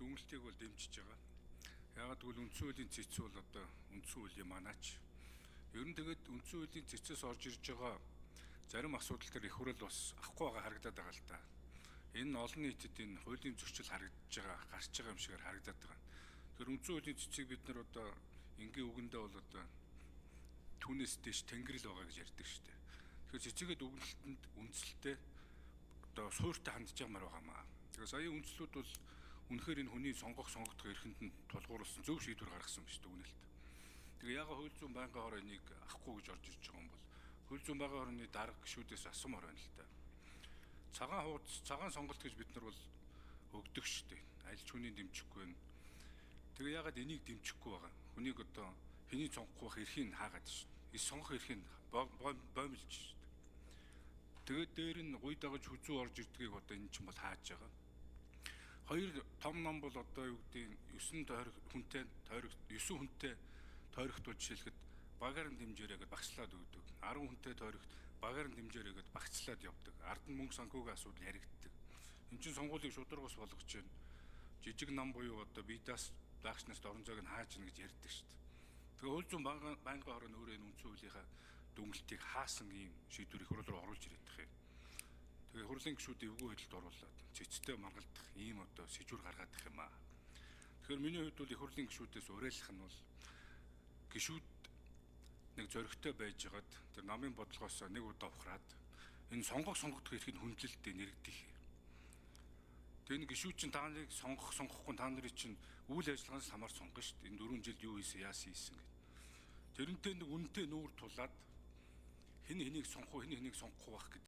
дүнэлтийг бол дэмжиж байгаа. Яагаад гэвэл үндсэн хуулийн цэц бол одоо үндсэн хуулийн манаач. Ер нь тэгээд үндсэн хуулийн цэцээс орж ирж байгаа зарим асуудал төр их хурл бас авахгүй байгаа харагдаад байгаа л да. Энэ нь олон нийтэд энэ хуулийн зөрчил харагдаж байгаа, гарч байгаа юм шигээр харагдаад байгаа. Тэгэхээр үндсэн хуулийн цэцийг бид нар одоо энгийн үгэндээ бол одоо түүнээс дэш тэнгэрэл байгаа гэж ярьдаг шүү дээ. Тэгэхээр цэцгээд үгнэлтэнд үндсэлтэй одоо суурьтай хандж ямаар байгаамаа. Тэгэхээр саяын үндслүүд бол үнэхээр энэ хүний сонгогдох эрхэнд нь тулгуурласан зөв шийдвэр гаргасан байна шүү дээ үнэлт. Тэгээ яагаад хууль зүйн байнгын хороо энийг авахгүй гэж орж ирж байгаа юм бол хууль зүйн байнгын хорооны дарга гишүүдээс асуумаар байна л да. Цагаан сонголт гэж бид нар бол өгдөг шүү дээ. Аль ч хүний дэмжихгүй байна. Тэгээ яагаад энийг дэмжихгүй байгаа? Хүнийг одоо хэний сонгох байх эрхийг хаагаад шүү дээ. Сонгох эрхийг боомлж шүү дээ. Тэгээд дээр нь гуй дагаж хүзүү орж ирдгийг одоо энэ чинь бол хааж байгаа. Хоёр том ном бол одоо юу гэдэг 9 хүнтэй тойрогтууд жишээлхэд багаарн дэмжээрэй гэд багцлаад өгдөг. 10 хүнтэй тойрогт багаарн дэмжээрэй гэд багцлаад явдаг. Ард нь мөнгө санхүүгийн асуудал яригддаг. Энд чинь сонгуулийг шударгаас болгож байна. Жижиг нам буюу одоо бидаас даагчнаас орон зайг нь хааж гэнэ гэж ярьдаг шүү дээ. Тэгээ хууль зүйн байнгын хороо нь өөрөө энэ үндсэн хуулийнхаа дүнэлтийг хаасан ийм шийдвэр их хурл руу оруулж ирээд байгаа юм. Тэгээ хурлын гишүүд эвгүй байдалд оруулаад цэцтэй маргалдах ийм одоо сэжвэр гаргаад их юм аа. Тэгэхээр миний хувьд бол их хурлын гишүүдээс уриалах нь бол гишүүд нэг зөрөгтэй байжгаад тэр намын бодлогоос нэг удаа ухраад энэ сонгогдох эрхийг хүндлэлтэд нэрэгдэх. Тэгээ энэ гишүүд чинь та нарыг сонгохгүй та нарын чинь үйл ажиллагаанаас хамаар сонгоно шүү дээ. Энэ 4 жилд юу хийсэн яасан гэд. Тэрнтэй нэг үнэтэй нүүр тулаад хэнийг сонгох вэ, хэнийг сонгохгүй байх гэдэг